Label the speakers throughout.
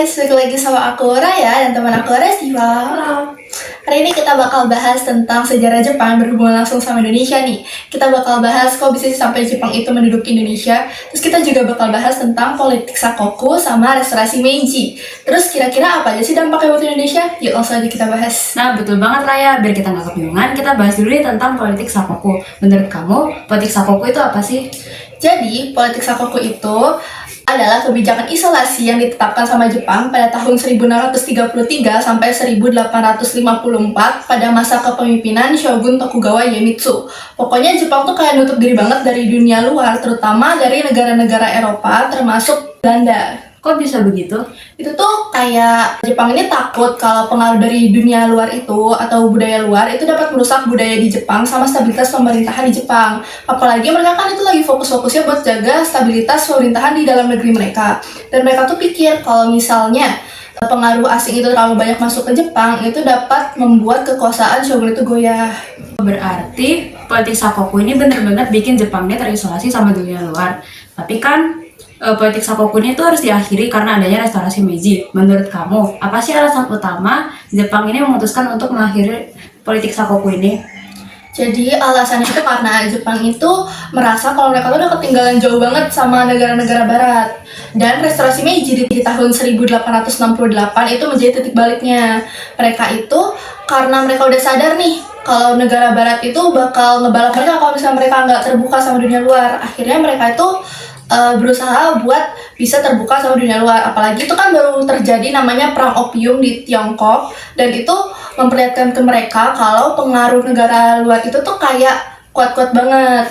Speaker 1: guys, balik lagi sama aku Raya dan teman aku Restiva.
Speaker 2: Halo.
Speaker 1: Hari ini kita bakal bahas tentang sejarah Jepang berhubungan langsung sama Indonesia nih. Kita bakal bahas kok bisa sampai Jepang itu menduduki Indonesia. Terus kita juga bakal bahas tentang politik Sakoku sama restorasi Meiji. Terus kira-kira apa aja sih dampaknya buat Indonesia? Yuk langsung aja kita bahas.
Speaker 2: Nah, betul banget Raya. Biar kita nggak kebingungan, kita bahas dulu nih tentang politik Sakoku. Menurut kamu, politik Sakoku itu apa sih?
Speaker 1: Jadi, politik Sakoku itu adalah kebijakan isolasi yang ditetapkan sama Jepang pada tahun 1633 sampai 1854 pada masa kepemimpinan Shogun Tokugawa Iemitsu. Pokoknya Jepang tuh kayak nutup diri banget dari dunia luar, terutama dari negara-negara Eropa termasuk Belanda.
Speaker 2: Kok bisa begitu?
Speaker 1: Itu tuh kayak Jepang ini takut kalau pengaruh dari dunia luar itu atau budaya luar itu dapat merusak budaya di Jepang sama stabilitas pemerintahan di Jepang. Apalagi mereka kan itu lagi fokus-fokusnya buat jaga stabilitas pemerintahan di dalam negeri mereka. Dan mereka tuh pikir kalau misalnya pengaruh asing itu terlalu banyak masuk ke Jepang, itu dapat membuat kekuasaan shogun itu goyah.
Speaker 2: Berarti politik Sakoku ini benar-benar bikin Jepang ini terisolasi sama dunia luar. Tapi kan politik Sakoku ini tuh harus diakhiri karena adanya restorasi Meiji. Menurut kamu, apa sih alasan utama Jepang ini memutuskan untuk mengakhiri politik Sakoku ini?
Speaker 1: Jadi alasannya itu karena Jepang itu merasa kalau mereka tuh udah ketinggalan jauh banget sama negara-negara barat. Dan restorasi Meiji di tahun 1868 itu menjadi titik baliknya. Mereka itu karena mereka udah sadar nih kalau negara barat itu bakal ngebalap mereka kalau misalnya mereka nggak terbuka sama dunia luar. Akhirnya mereka itu berusaha buat bisa terbuka sama dunia luar. Apalagi itu kan baru terjadi namanya perang opium di Tiongkok, dan itu memperlihatkan ke mereka kalau pengaruh negara luar itu tuh kayak kuat-kuat banget.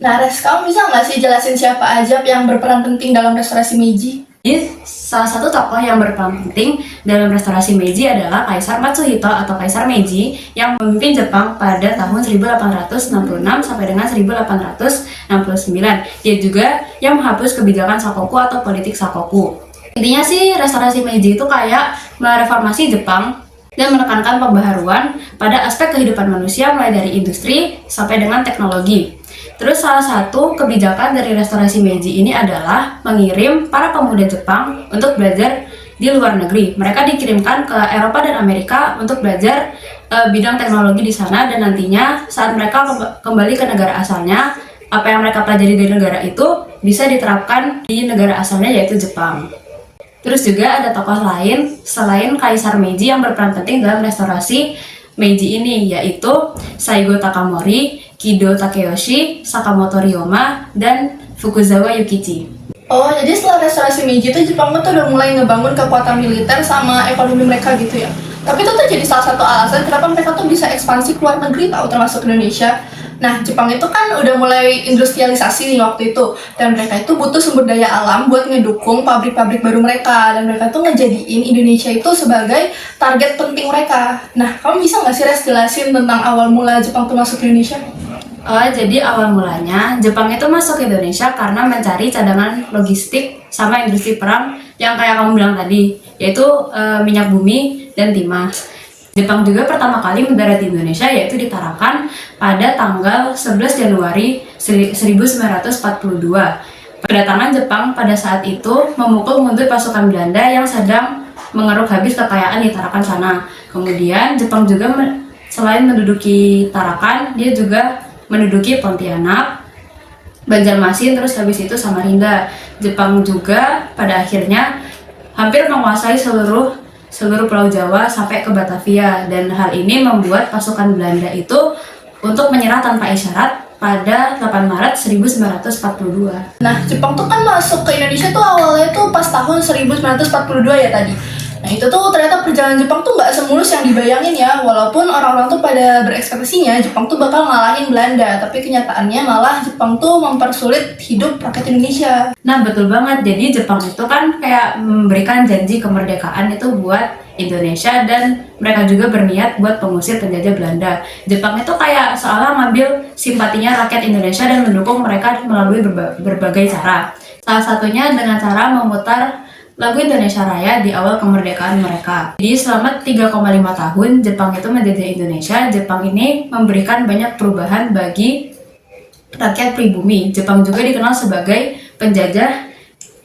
Speaker 1: Nah, Res, kamu bisa nggak sih jelasin siapa aja yang berperan penting dalam restorasi Meiji?
Speaker 2: Jadi, salah satu tokoh yang berperan penting dalam restorasi Meiji adalah Kaisar Matsuhito atau Kaisar Meiji yang memimpin Jepang pada tahun 1866 sampai dengan 1869. Dia juga yang menghapus kebijakan Sakoku atau politik Sakoku. Intinya sih restorasi Meiji itu kayak mereformasi Jepang dan menekankan pembaharuan pada aspek kehidupan manusia mulai dari industri sampai dengan teknologi. Terus salah satu kebijakan dari restorasi Meiji ini adalah mengirim para pemuda Jepang untuk belajar di luar negeri. Mereka dikirimkan ke Eropa dan Amerika untuk belajar bidang teknologi di sana, dan nantinya saat mereka kembali ke negara asalnya, apa yang mereka pelajari dari negara itu bisa diterapkan di negara asalnya, yaitu Jepang. Terus juga ada tokoh lain selain Kaisar Meiji yang berperan penting dalam restorasi Meiji ini, yaitu Saigo Takamori, Kido Takeyoshi, Sakamoto Ryoma, dan Fukuzawa Yukichi.
Speaker 1: Oh, jadi setelah restorasi Meiji itu Jepang tuh udah mulai ngebangun kekuatan militer sama ekonomi mereka gitu ya. Tapi itu tuh jadi salah satu alasan kenapa mereka tuh bisa ekspansi ke luar negeri tau, termasuk Indonesia. Nah, Jepang itu kan udah mulai industrialisasi nih waktu itu, dan mereka itu butuh sumber daya alam buat ngedukung pabrik-pabrik baru mereka, dan mereka tuh ngejadiin Indonesia itu sebagai target penting mereka. Nah, kamu bisa nggak sih Res jelasin tentang awal mula Jepang tuh masuk ke Indonesia?
Speaker 2: Jadi awal mulanya Jepang itu masuk ke Indonesia karena mencari cadangan logistik sama industri perang yang kayak kamu bilang tadi, yaitu minyak bumi dan timah. Jepang juga pertama kali mendarat di Indonesia, yaitu di Tarakan pada tanggal 11 Januari 1942. Kedatangan Jepang pada saat itu memukul mundur pasukan Belanda yang sedang mengeruk habis kekayaan di Tarakan sana. Kemudian Jepang juga selain menduduki Tarakan, dia juga menduduki Pontianak, Banjarmasin, terus habis itu Samarinda. Jepang juga pada akhirnya hampir menguasai seluruh Pulau Jawa sampai ke Batavia, dan hal ini membuat pasukan Belanda itu untuk menyerah tanpa isyarat pada 8 Maret 1942.
Speaker 1: Nah, Jepang tuh kan masuk ke Indonesia tuh awalnya tuh pas tahun 1942 ya tadi. Nah, itu tuh ternyata perjalanan Jepang tuh nggak semulus yang dibayangin ya. Walaupun orang-orang tuh pada berekspektasinya Jepang tuh bakal ngalahin Belanda, tapi kenyataannya malah Jepang tuh mempersulit hidup rakyat Indonesia.
Speaker 2: Nah, betul banget. Jadi Jepang itu kan kayak memberikan janji kemerdekaan itu buat Indonesia, dan mereka juga berniat buat pengusir penjajah Belanda. Jepang itu kayak seolah ngambil simpatinya rakyat Indonesia dan mendukung mereka melalui berbagai cara. Salah satunya dengan cara memutar lagu Indonesia Raya di awal kemerdekaan mereka. Jadi selama 3,5 tahun Jepang itu menjajah Indonesia, Jepang ini memberikan banyak perubahan bagi rakyat pribumi. Jepang juga dikenal sebagai penjajah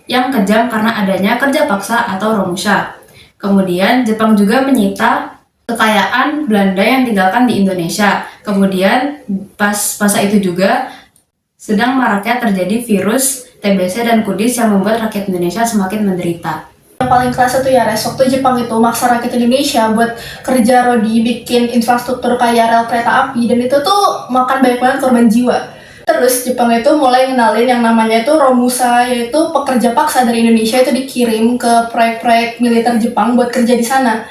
Speaker 2: yang kejam karena adanya kerja paksa atau romusha. Kemudian Jepang juga menyita kekayaan Belanda yang tinggalkan di Indonesia. Kemudian pas masa itu juga sedang maraknya terjadi virus TBC dan kudis yang membuat rakyat Indonesia semakin menderita.
Speaker 1: Yang paling kerasa tuh ya Res, waktu Jepang itu maksa rakyat Indonesia buat kerja rodi bikin infrastruktur kayak rel kereta api, dan itu tuh makan banyak banget korban jiwa. Terus Jepang itu mulai ngenalin yang namanya itu Romusa, yaitu pekerja paksa dari Indonesia itu dikirim ke proyek-proyek militer Jepang buat kerja di sana.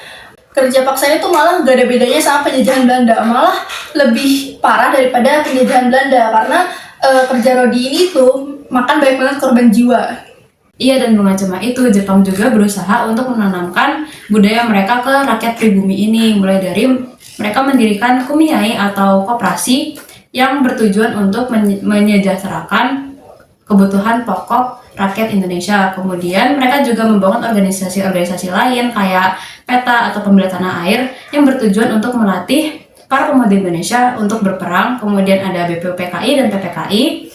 Speaker 1: Kerja paksanya itu malah gak ada bedanya sama penjajahan Belanda, malah lebih parah daripada penjajahan Belanda karena kerja rodi ini tuh makan banyak banget korban jiwa.
Speaker 2: Iya, dan bukan cuma itu, Jepang juga berusaha untuk menanamkan budaya mereka ke rakyat pribumi ini, mulai dari mereka mendirikan kumiai atau koperasi yang bertujuan untuk menyejahterakan kebutuhan pokok rakyat Indonesia. Kemudian mereka juga membangun organisasi-organisasi lain kayak PETA atau Pembela Tanah Air yang bertujuan untuk melatih para pemuda Indonesia untuk berperang. Kemudian ada BPUPKI dan PPKI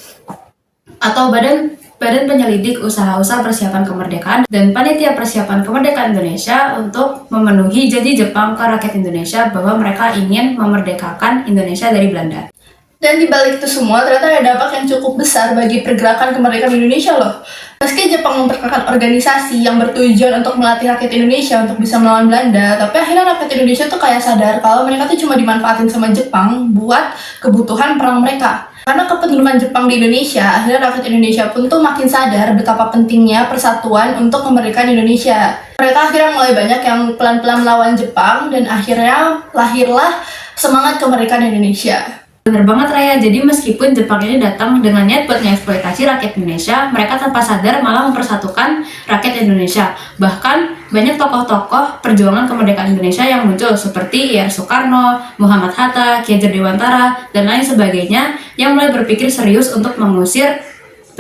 Speaker 2: atau Badan Penyelidik Usaha-Usaha Persiapan Kemerdekaan dan Panitia Persiapan Kemerdekaan Indonesia untuk memenuhi janji Jepang ke rakyat Indonesia bahwa mereka ingin memerdekakan Indonesia dari Belanda.
Speaker 1: Dan di balik itu semua, ternyata ada dampak yang cukup besar bagi pergerakan kemerdekaan Indonesia loh. Meski Jepang memperkenalkan organisasi yang bertujuan untuk melatih rakyat Indonesia untuk bisa melawan Belanda, tapi akhirnya rakyat Indonesia tuh kayak sadar kalau mereka tuh cuma dimanfaatin sama Jepang buat kebutuhan perang mereka. Karena kepedulian Jepang di Indonesia, akhirnya rakyat Indonesia pun tuh makin sadar betapa pentingnya persatuan untuk kemerdekaan Indonesia. Mereka akhirnya mulai banyak yang pelan-pelan melawan Jepang, dan akhirnya lahirlah semangat kemerdekaan Indonesia.
Speaker 2: Bener banget Raya, jadi meskipun Jepang ini datang dengan niat buat mengeksploitasi rakyat Indonesia, mereka tanpa sadar malah mempersatukan rakyat Indonesia. Bahkan banyak tokoh-tokoh perjuangan kemerdekaan Indonesia yang muncul seperti Ir Soekarno, Muhammad Hatta, Ki Hajar Dewantara, dan lain sebagainya yang mulai berpikir serius untuk mengusir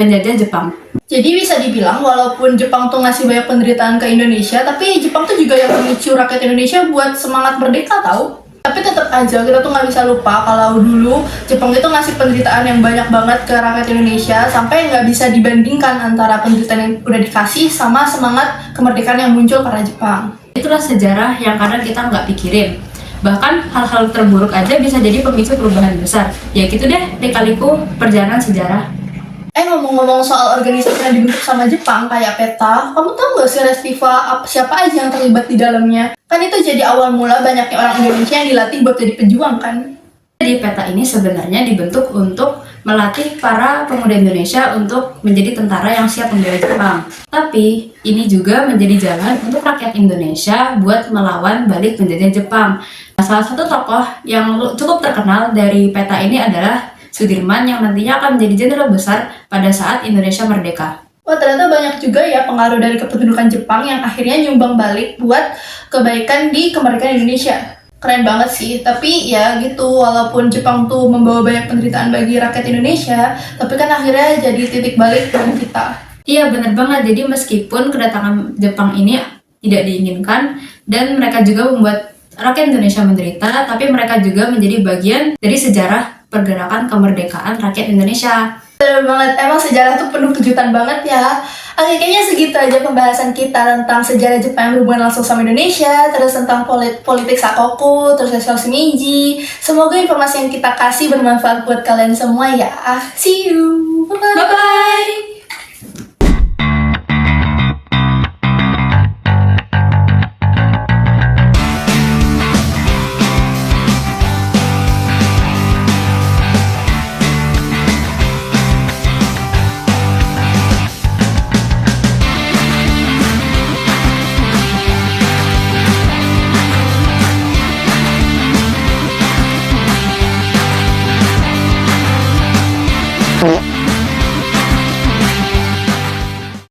Speaker 2: penjajah Jepang.
Speaker 1: Jadi bisa dibilang walaupun Jepang tuh ngasih banyak penderitaan ke Indonesia, tapi Jepang tuh juga yang memicu rakyat Indonesia buat semangat merdeka tau. Tapi tetap aja kita tuh nggak bisa lupa kalau dulu Jepang itu ngasih penderitaan yang banyak banget ke rakyat Indonesia, sampai nggak bisa dibandingkan antara penderitaan yang udah dikasih sama semangat kemerdekaan yang muncul karena Jepang.
Speaker 2: Itulah sejarah yang kadang kita nggak pikirin. Bahkan hal-hal terburuk aja bisa jadi pemicu perubahan besar. Ya gitu deh, lika-liku perjalanan sejarah.
Speaker 1: Ngomong-ngomong soal organisasi yang dibentuk sama Jepang kayak PETA, kamu tahu nggak sih Restiva siapa aja yang terlibat di dalamnya? Kan itu jadi awal mula banyaknya orang Indonesia yang dilatih buat jadi pejuang kan?
Speaker 2: Jadi PETA ini sebenarnya dibentuk untuk melatih para pemuda Indonesia untuk menjadi tentara yang siap membela Jepang. Tapi ini juga menjadi jalan untuk rakyat Indonesia buat melawan balik penjajah Jepang. Nah, salah satu tokoh yang cukup terkenal dari PETA ini adalah Sudirman yang nantinya akan menjadi jenderal besar pada saat Indonesia merdeka.
Speaker 1: Wah, ternyata banyak juga ya pengaruh dari kependudukan Jepang yang akhirnya nyumbang balik buat kebaikan di kemerdekaan Indonesia. Keren banget sih, tapi ya gitu, walaupun Jepang tuh membawa banyak penderitaan bagi rakyat Indonesia, tapi kan akhirnya jadi titik balik bagi kita.
Speaker 2: Iya bener banget, jadi meskipun kedatangan Jepang ini tidak diinginkan dan mereka juga membuat rakyat Indonesia menderita, tapi mereka juga menjadi bagian dari sejarah pergerakan kemerdekaan rakyat Indonesia.
Speaker 1: Bener banget, emang sejarah tuh penuh kejutan banget ya. Oke, kayaknya segitu aja pembahasan kita tentang sejarah Jepang yang berhubungan langsung sama Indonesia, terus tentang politik Sakoku, terus restorasi Meiji. Semoga informasi yang kita kasih bermanfaat buat kalian semua ya. See you! Bye-bye!